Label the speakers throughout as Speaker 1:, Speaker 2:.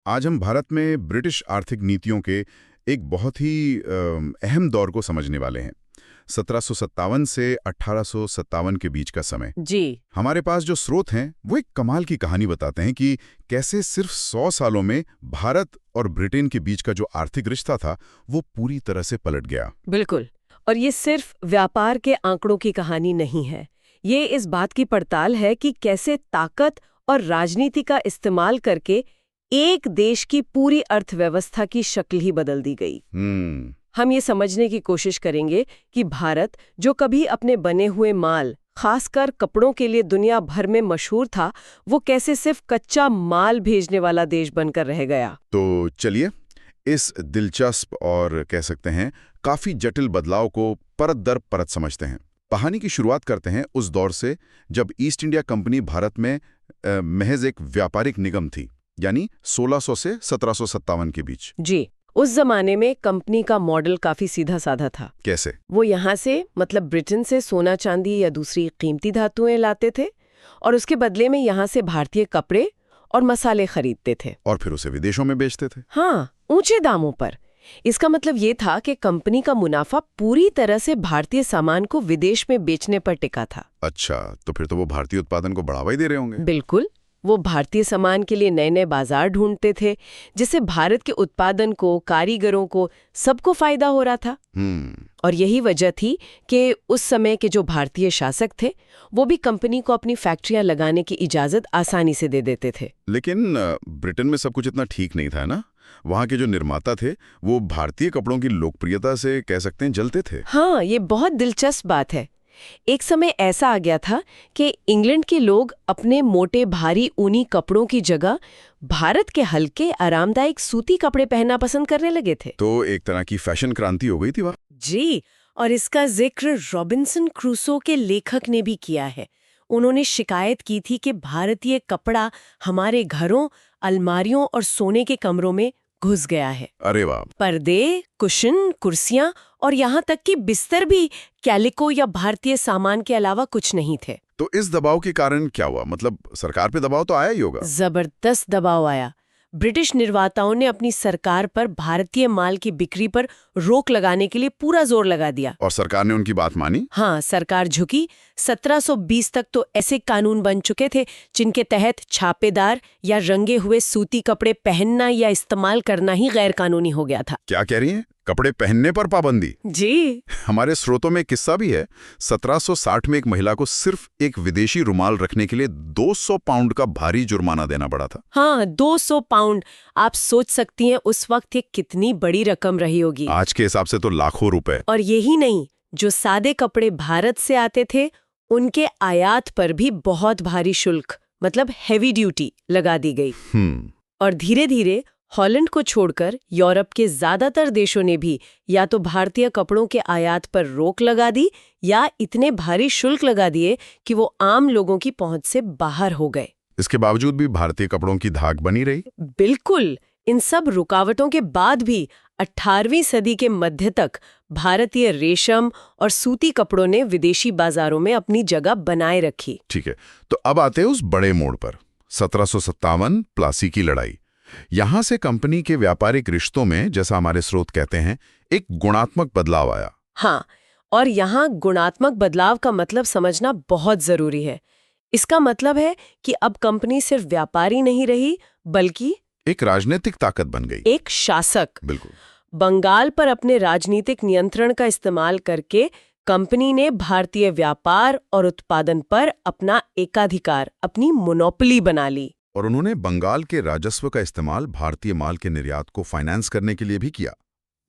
Speaker 1: आज हम भारत में ब्रिटिश आर्थिक नीतियों के एक बहुत ही अहम दौर को समझने वाले हैं। 1757 से 1857 के बीच का समय।
Speaker 2: जी।
Speaker 1: हमारे पास जो स्रोत हैं वो एक कमाल की कहानी बताते हैं कि कैसे सिर्फ 100 सालों में भारत और ब्रिटेन के बीच का जो आर्थिक रिश्ता था वो पूरी तरह से पलट गया।
Speaker 2: बिल्कुल। और ये सिर्फ व्यापार के आंकड़ों की कहानी नहीं है, ये इस बात की पड़ताल है कि कैसे ताकत और राजनीति का इस्तेमाल करके एक देश की पूरी अर्थव्यवस्था की शक्ल ही बदल दी गई। हम ये समझने की कोशिश करेंगे कि भारत, जो कभी अपने बने हुए माल, खासकर कपड़ों के लिए दुनिया भर में मशहूर था, वो कैसे सिर्फ कच्चा माल भेजने वाला देश बनकर रह गया।
Speaker 1: तो चलिए इस दिलचस्प और कह सकते हैं काफी जटिल बदलाव को परत दर परत समझते हैं। कहानी की शुरुआत करते हैं उस दौर से जब ईस्ट इंडिया कंपनी भारत में महज एक व्यापारिक निगम थी, यानी 1600 से 1757 के बीच।
Speaker 2: जी। उस जमाने में कंपनी का मॉडल काफी सीधा साधा था।
Speaker 1: कैसे?
Speaker 2: वो यहाँ से मतलब ब्रिटेन से सोना चांदी या दूसरी कीमती धातुएं लाते थे और उसके बदले में यहाँ से भारतीय कपड़े और मसाले खरीदते थे
Speaker 1: और फिर उसे विदेशों में बेचते थे।
Speaker 2: हाँ, ऊंचे दामों पर। इसका मतलब ये था कि कंपनी का मुनाफा पूरी तरह से भारतीय सामान को विदेश में बेचने पर टिका था।
Speaker 1: अच्छा, तो फिर तो वो भारतीय उत्पादन को बढ़ावा ही दे रहे होंगे।
Speaker 2: बिल्कुल। वो भारतीय सामान के लिए नए नए बाजार ढूंढते थे, जिससे भारत के उत्पादन को, कारीगरों को, सबको फायदा हो रहा था। और यही वजह थी कि उस समय के जो भारतीय शासक थे वो भी कंपनी को अपनी फैक्ट्रियां लगाने की इजाजत आसानी से दे देते थे।
Speaker 1: लेकिन ब्रिटेन में सब कुछ इतना ठीक नहीं था ना। वहाँ के जो निर्माता थे वो भारतीय कपड़ों की लोकप्रियता से कह सकते हैं जलते थे।
Speaker 2: हाँ, ये बहुत दिलचस्प बात है। एक समय ऐसा आ गया था कि इंग्लैंड के लोग अपने मोटे भारी ऊनी कपड़ों की जगह भारत के हल्के आरामदायक सूती कपड़े पहनना पसंद करने लगे थे।
Speaker 1: तो एक तरह की फैशन क्रांति हो गई थी वहाँ।
Speaker 2: जी, और इसका जिक्र रॉबिन्सन क्रूसो के लेखक ने भी किया है। उन्होंने शिकायत की थी कि भारतीय कपड़ा हमारे घरों, अलमारियों और सोने के कमरों में घुस गया है।
Speaker 1: अरे वाह!
Speaker 2: पर्दे, कुशन, कुर्सियां और यहाँ तक कि बिस्तर भी कैलिको या भारतीय सामान के अलावा कुछ नहीं थे।
Speaker 1: तो इस दबाव के कारण क्या हुआ? मतलब सरकार पे दबाव तो आया ही होगा।
Speaker 2: जबरदस्त दबाव आया। ब्रिटिश निर्माताओं ने अपनी सरकार पर भारतीय माल की बिक्री पर रोक लगाने के लिए पूरा जोर लगा दिया।
Speaker 1: और सरकार ने उनकी बात मानी?
Speaker 2: हाँ, सरकार झुकी। 1720 तक तो ऐसे कानून बन चुके थे जिनके तहत छापेदार या रंगे हुए सूती कपड़े पहनना या इस्तेमाल करना ही गैर कानूनी हो गया था।
Speaker 1: क्या कह रही हैं? कपड़े पहनने पर पाबंदी?
Speaker 2: जी।
Speaker 1: हमारे स्रोतों में किस्सा भी है। 1760 में एक महिला को सिर्फ एक विदेशी रुमाल रखने के लिए 200 पाउंड का भारी जुर्माना देना पड़ा था।
Speaker 2: हाँ, 200 पाउंड। आप सोच सकती हैं उस वक्त ये कितनी बड़ी रकम रही होगी।
Speaker 1: आज के हिसाब से तो लाखों रुपए। और
Speaker 2: यही नहीं, जो सादे कपड़े भारत से आते थे उनके आयात पर भी बहुत भारी शुल्क, मतलब हेवी ड्यूटी लगा दी गई। और धीरे धीरे हॉलैंड को छोड़कर यूरोप के ज्यादातर देशों ने भी या तो भारतीय कपड़ों के आयात पर रोक लगा दी या इतने भारी शुल्क लगा दिए कि वो आम लोगों की पहुंच से बाहर हो गए।
Speaker 1: इसके बावजूद भी भारतीय कपड़ों की धाक बनी रही।
Speaker 2: बिल्कुल। इन सब रुकावटों के बाद भी 18वीं सदी के मध्य तक भारतीय रेशम और सूती कपड़ों ने विदेशी बाजारों में अपनी जगह बनाए रखी।
Speaker 1: ठीक है, तो अब आते हैं उस बड़े मोड़ पर। 1757 प्लासी की लड़ाई। यहां से कंपनी के व्यापारिक रिश्तों में, जैसा हमारे स्रोत कहते हैं, एक गुणात्मक बदलाव आया।
Speaker 2: हाँ, और यहाँ गुणात्मक बदलाव का मतलब समझना बहुत जरूरी है। इसका मतलब है कि अब कंपनी सिर्फ व्यापारी नहीं रही, बल्कि
Speaker 1: एक राजनीतिक ताकत बन गई,
Speaker 2: एक शासक।
Speaker 1: बिल्कुल।
Speaker 2: बंगाल पर अपने राजनीतिक नियंत्रण का इस्तेमाल करके कंपनी ने भारतीय व्यापार और उत्पादन पर अपना एकाधिकार, अपनी मोनोपोली बना ली।
Speaker 1: और उन्होंने बंगाल के राजस्व का इस्तेमाल भारतीय माल के निर्यात को फाइनेंस करने के लिए भी किया।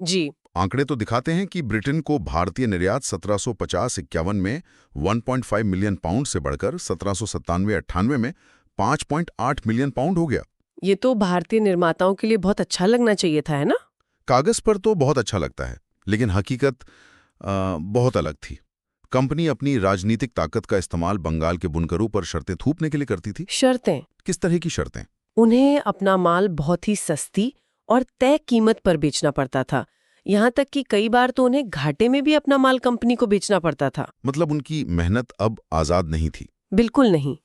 Speaker 2: जी।
Speaker 1: आंकड़े तो दिखाते हैं कि ब्रिटेन को भारतीय निर्यात 1750-51 में 1.5 मिलियन पाउंड से बढ़कर 1797-98 में 5.8 मिलियन पाउंड हो गया।
Speaker 2: ये तो भारतीय निर्माताओं के लिए बहुत अच्छा लगना चाहिए था, है ना?
Speaker 1: कागज पर तो बहुत अच्छा लगता है, लेकिन हकीकत बहुत अलग थी। कंपनी अपनी राजनीतिक ताकत का इस्तेमाल बंगाल के बुनकरों पर शर्तें थोपने के लिए करती थी।
Speaker 2: शर्तें?
Speaker 1: किस तरह की शर्तें?
Speaker 2: उन्हें अपना माल बहुत ही सस्ती और तय कीमत पर बेचना पड़ता था। यहाँ तक कि कई बार तो उन्हें घाटे में भी अपना माल कंपनी को बेचना पड़ता था।
Speaker 1: मतलब उनकी मेहनत अब आजाद नहीं थी?
Speaker 2: बिल्कुल नहीं।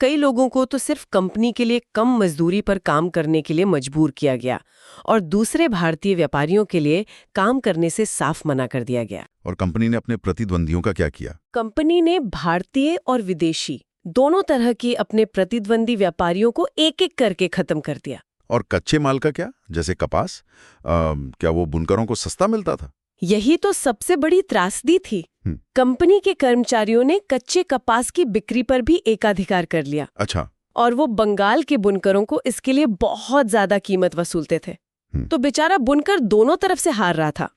Speaker 2: कई लोगों को तो सिर्फ कंपनी के लिए कम मजदूरी पर काम करने के लिए मजबूर किया गया और दूसरे भारतीय व्यापारियों के लिए काम करने से साफ मना कर दिया गया।
Speaker 1: और कंपनी ने अपने प्रतिद्वंदियों का क्या किया?
Speaker 2: कंपनी ने भारतीय और विदेशी दोनों तरह के अपने प्रतिद्वंदी व्यापारियों को एक-एक करके खत्म कर दिया।
Speaker 1: और कच्चे माल का क्या, जैसे कपास? क्या वो बुनकरों को सस्ता मिलता था?
Speaker 2: यही तो सबसे बड़ी त्रासदी थी। कंपनी के कर्मचारियों ने कच्चे कपास की बिक्री पर भी एकाधिकार कर लिया।
Speaker 1: अच्छा।
Speaker 2: और वो बंगाल के बुनकरों को इसके लिए बहुत ज्यादा कीमत वसूलते थे। तो बेचारा बुनकर दोनों तरफ से हार रहा था।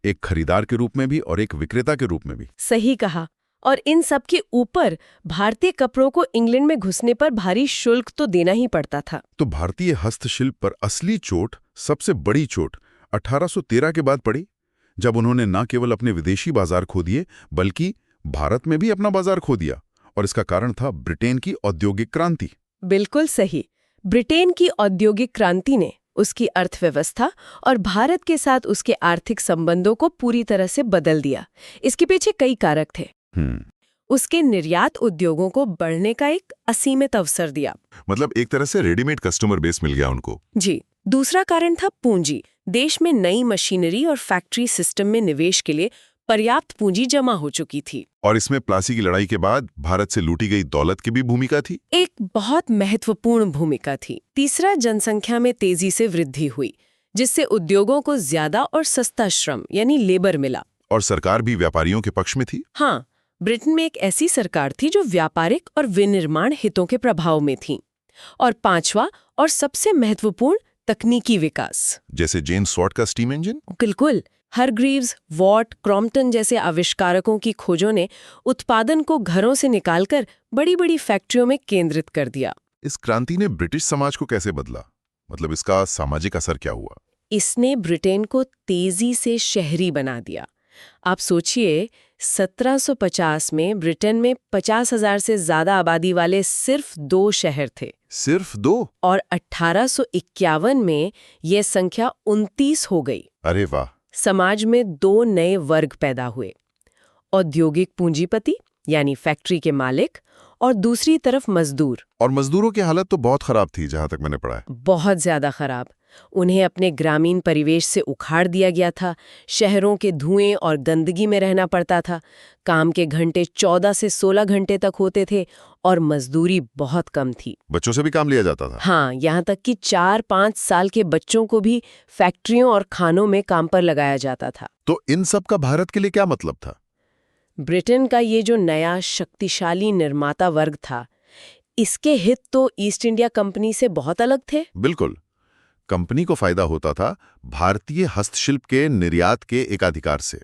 Speaker 1: एक खरीदार के रूप में भी और एक विक्रेता के रूप में भी।
Speaker 2: सही कहा। और इन सब के ऊपर भारतीय कपड़ों को इंग्लैंड में घुसने पर भारी शुल्क तो देना ही पड़ता था।
Speaker 1: तो भारतीय हस्तशिल्प पर असली चोट, सबसे बड़ी चोट 1813 के बाद पड़ी, जब उन्होंने न केवल अपने विदेशी बाजार खो दिए बल्कि भारत में भी अपना बाजार खो दिया। और इसका कारण था ब्रिटेन की औद्योगिक क्रांति।
Speaker 2: बिल्कुल सही। ब्रिटेन की औद्योगिक क्रांति ने उसकी अर्थव्यवस्था और भारत के साथ उसके आर्थिक संबंधों को पूरी तरह से बदल दिया। इसके पीछे कई कारक थे। उसके निर्यात उद्योगों को बढ़ने का एक असीमित अवसर दिया।
Speaker 1: मतलब एक तरह से रेडीमेड कस्टमर बेस मिल गया उनको।
Speaker 2: जी। दूसरा कारण था पूंजी। देश में नई मशीनरी और फैक्ट्री सिस्टम में निवेश के लिए पर्याप्त पूंजी जमा हो चुकी थी।
Speaker 1: और इसमें प्लासी की लड़ाई के बाद भारत से लूटी गई दौलत की भी भूमिका थी।
Speaker 2: एक बहुत महत्वपूर्ण भूमिका थी। तीसरा, जनसंख्या में तेजी से वृद्धि हुई, जिससे उद्योगों को ज्यादा और सस्ता श्रम यानी लेबर मिला।
Speaker 1: और सरकार भी व्यापारियों के पक्ष में थी।
Speaker 2: हाँ, ब्रिटेन में एक ऐसी सरकार थी जो व्यापारिक और विनिर्माण हितों के प्रभाव में थी। और पांचवा और सबसे महत्वपूर्ण, तकनीकी विकास।
Speaker 1: जैसे जेम्स वॉट का स्टीम इंजन।
Speaker 2: बिल्कुल। हारग्रीव्स, वॉट, क्रॉम्पटन जैसे आविष्कारकों की खोजों ने उत्पादन को घरों से निकालकर बड़ी-बड़ी फैक्ट्रियों में केंद्रित कर दिया।
Speaker 1: इस क्रांति ने ब्रिटिश समाज को कैसे बदला? मतलब इसका सामाजिक असर क्या हुआ?
Speaker 2: इसने ब्रिटेन को तेजी से शहरी बना दिया। आप सोचिए, 1750 में ब्रिटेन में 50,000 से ज्यादा आबादी वाले सिर्फ 2 शहर थे।
Speaker 1: सिर्फ 2?
Speaker 2: और 1851 में यह संख्या 29 हो गई।
Speaker 1: अरे वाह!
Speaker 2: समाज में 2 नए वर्ग पैदा हुए, औद्योगिक पूंजीपति यानी फैक्ट्री के मालिक और दूसरी तरफ मजदूर।
Speaker 1: और मजदूरों की हालत तो बहुत खराब थी, जहां तक मैंने पढ़ा है।
Speaker 2: बहुत ज्यादा खराब। उन्हें अपने ग्रामीण परिवेश से उखाड़ दिया गया था, शहरों के धुएं और गंदगी में रहना पड़ता था, काम के घंटे 14 से 16 घंटे तक होते थे और मजदूरी बहुत कम थी।
Speaker 1: बच्चों से भी काम लिया जाता था?
Speaker 2: हाँ, यहाँ तक कि 4-5 साल के बच्चों को भी फैक्ट्रियों और खानों में काम पर लगाया जाता था।
Speaker 1: तो इन सब का भारत के लिए क्या मतलब था?
Speaker 2: ब्रिटेन का ये जो नया शक्तिशाली निर्माता वर्ग था, इसके हित तो ईस्ट इंडिया कंपनी से बहुत अलग थे।
Speaker 1: बिल्कुल। कंपनी को फायदा होता था भारतीय हस्तशिल्प के निर्यात के एकाधिकार से।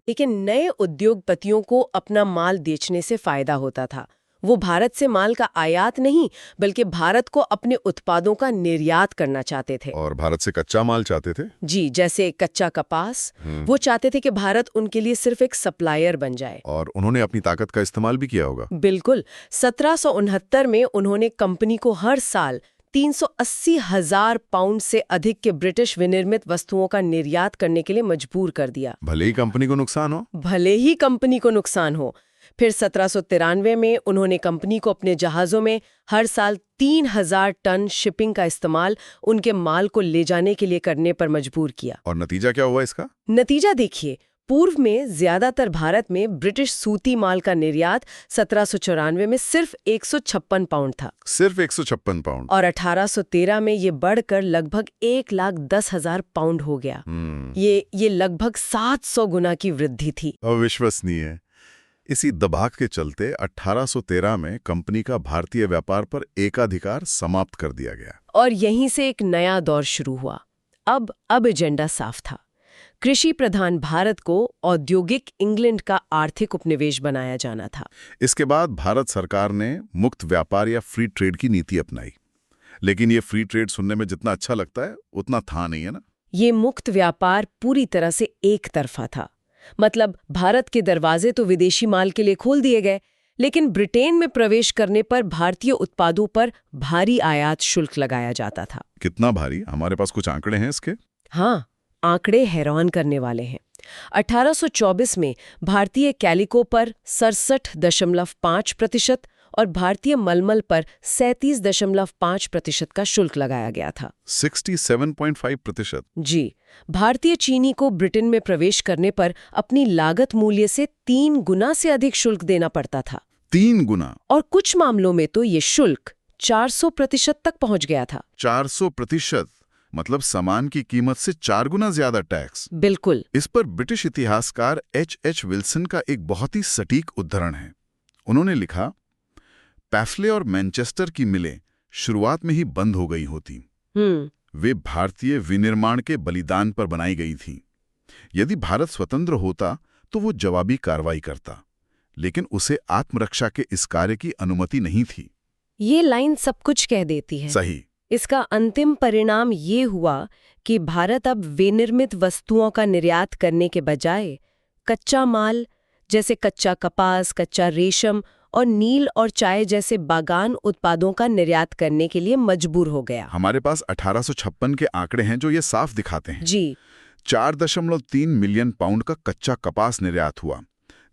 Speaker 2: लेकिन नए उद्योगपतियों को अपना माल बेचने से फायदा होता था। वो भारत से माल का आयात नहीं, बल्कि भारत को अपने उत्पादों का निर्यात करना चाहते थे।
Speaker 1: और भारत से कच्चा माल चाहते थे?
Speaker 2: जी, जैसे कच्चा कपास। वो चाहते थे कि भारत उनके लिए सिर्फ एक सप्लायर बन जाए।
Speaker 1: और उन्होंने अपनी ताकत का इस्तेमाल भी किया होगा।
Speaker 2: बिल्कुल। 1769 में उन्होंने कंपनी को हर साल 380,000 पाउंड से अधिक के ब्रिटिश विनिर्मित वस्तुओं का निर्यात करने के लिए मजबूर कर दिया।
Speaker 1: भले ही कंपनी को नुकसान हो।
Speaker 2: भले ही कंपनी को नुकसान हो। फिर 1793 में उन्होंने कंपनी को अपने जहाज़ों में हर साल 3,000 टन शिपिंग का इस्तेमाल उनके माल को ले जाने के लिए करने पर मजबूर किया।
Speaker 1: और नतीजा क्या हुआ इसका?
Speaker 2: नतीजा देखिए, पूर्व में ज्यादातर भारत में ब्रिटिश सूती माल का निर्यात 1794 में सिर्फ 156 पाउंड था।
Speaker 1: सिर्फ 156 पाउंड।
Speaker 2: और 1813 में ये बढ़कर लगभग 1,10,000 पाउंड हो गया। ये लगभग 700 गुना की वृद्धि थी।
Speaker 1: अविश्वसनीय। इसी दबाव के चलते 1813 में कंपनी का भारतीय व्यापार पर एकाधिकार समाप्त कर दिया गया।
Speaker 2: और यहीं से एक नया दौर शुरू हुआ। अब एजेंडा साफ था। कृषि प्रधान भारत को औद्योगिक इंग्लैंड का आर्थिक उपनिवेश बनाया जाना था।
Speaker 1: इसके बाद भारत सरकार ने मुक्त व्यापार या फ्री ट्रेड की नीति अपनाई। लेकिन ये फ्री ट्रेड सुनने में जितना अच्छा लगता है उतना था नहीं, है ना?
Speaker 2: ये मुक्त व्यापार पूरी तरह से एक तरफा था। मतलब भारत के दरवाजे तो विदेशी माल के लिए खोल दिए गए, लेकिन ब्रिटेन में प्रवेश करने पर भारतीय उत्पादों पर भारी आयात शुल्क लगाया जाता था।
Speaker 1: कितना भारी? हमारे पास कुछ आंकड़े हैं इसके?
Speaker 2: हाँ, आंकड़े हैरान करने वाले हैं। 1824 में भारतीय कैलिको पर 67.5% और भारतीय मलमल पर 37.5% का शुल्क लगाया गया था।
Speaker 1: 67.5%।
Speaker 2: जी, भारतीय चीनी को ब्रिटेन में प्रवेश करने पर अपनी लागत मूल्य से 3 गुना से अधिक शुल्क देना पड़ता था।
Speaker 1: 3 गुना?
Speaker 2: और कुछ मामलों में तो ये शुल्क 400% तक पहुंच गया था।
Speaker 1: 400%? मतलब सामान की कीमत से 4 गुना ज्यादा टैक्स।
Speaker 2: बिल्कुल।
Speaker 1: इस पर ब्रिटिश इतिहासकार H.H. विल्सन का एक बहुत ही सटीक उद्धरण है। उन्होंने लिखा, पैफले और मैनचेस्टर की मिलें शुरुआत में ही बंद हो गई होती। वे भारतीय विनिर्माण के बलिदान पर बनाई गई थीं। यदि भारत स्वतंत्र होता तो वो जवाबी कार्रवाई करता, लेकिन उसे आत्मरक्षा के इस कार्य की अनुमति नहीं थी।
Speaker 2: ये लाइन सब कुछ कह देती है।
Speaker 1: सही।
Speaker 2: इसका अंतिम परिणाम ये हुआ कि भारत अब विनिर्मित वस्तुओं का निर्यात करने के बजाय कच्चा माल जैसे कच्चा कपास, कच्चा रेशम और नील और चाय जैसे बागान उत्पादों का निर्यात करने के लिए मजबूर हो गया।
Speaker 1: हमारे पास 1856 के आंकड़े हैं जो ये साफ दिखाते हैं।
Speaker 2: जी।
Speaker 1: 4.3 मिलियन पाउंड का कच्चा कपास निर्यात हुआ,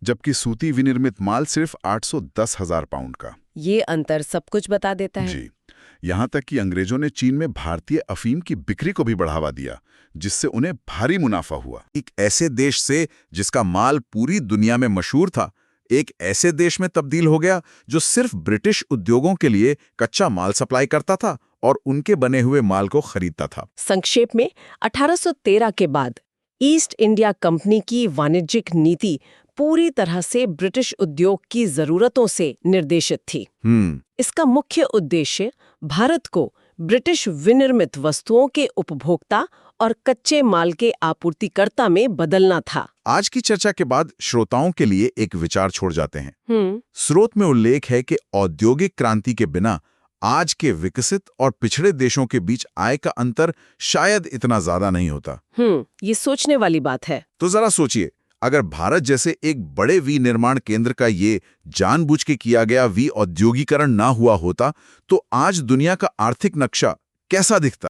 Speaker 1: जबकि सूती विनिर्मित माल सिर्फ 810,000 पाउंड का।
Speaker 2: ये अंतर सब कुछ बता देता है।
Speaker 1: जी, यहाँ तक कि अंग्रेजों ने चीन में भारतीय अफीम की बिक्री को भी बढ़ावा दिया, जिससे उन्हें भारी मुनाफा हुआ।
Speaker 3: एक ऐसे देश से जिसका माल पूरी दुनिया में मशहूर था, एक ऐसे देश में तब्दील हो गया जो सिर्फ ब्रिटिश उद्योगों के लिए कच्चा माल सप्लाई करता था और उनके बने हुए माल को खरीदता था।
Speaker 2: संक्षेप में 1813 के बाद ईस्ट इंडिया कंपनी की वाणिज्यिक नीति पूरी तरह से ब्रिटिश उद्योग की जरूरतों से निर्देशित थी। इसका मुख्य उद्देश्य भारत को ब्रिटिश विनिर्मित वस्तुओं के उपभोक्ता और कच्चे माल के आपूर्तिकर्ता में बदलना था।
Speaker 3: आज की चर्चा के बाद श्रोताओं के लिए एक विचार छोड़ जाते हैं। स्रोत में उल्लेख है कि औद्योगिक क्रांति के बिना आज के विकसित और पिछड़े देशों के बीच आय का अंतर शायद इतना ज्यादा नहीं होता।
Speaker 2: ये सोचने वाली बात है।
Speaker 3: तो जरा सोचिए, अगर भारत जैसे एक बड़े विनिर्माण केंद्र का ये जानबूझ के किया गया औद्योगीकरण ना हुआ होता, तो आज दुनिया का आर्थिक नक्शा कैसा दिखता?